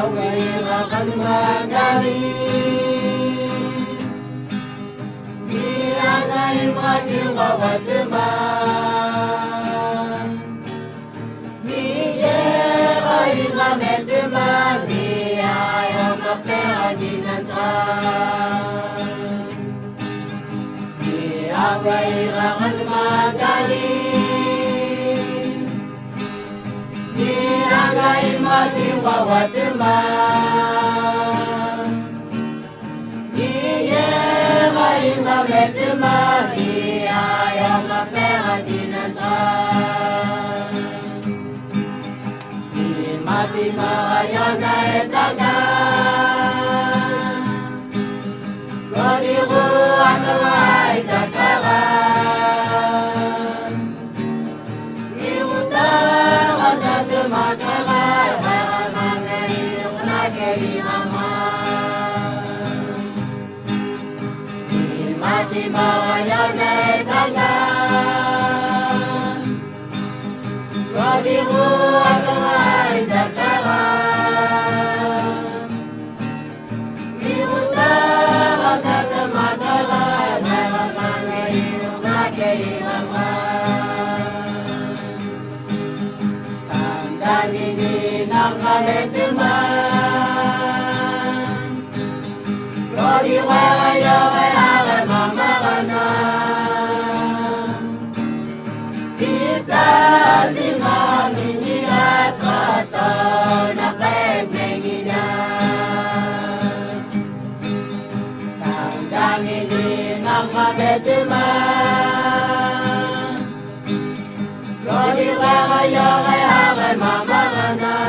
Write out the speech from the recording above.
akan magaling Diangay matil bawat teman Niyeray mamet teman Niayang maperaginan sa Diangay akan magaling Diangay matil bawat teman Niyeray mamet teman Niayang maperaginan sa Mati makaya na etagan Kodiru ataway takaran Irutaran at makaray Para mangayok na kailangan Mati makaya na etagan Kodiru ataway dakaran Irutaran at makaray Para mangayok na kailangan Tanggalinin ang kalitiman Kodiwayo ay aral mamaranan Sisa simamini at kato na pagmenginan Tanggalinin ang kalitiman Kodiwayo ay aral mamaranan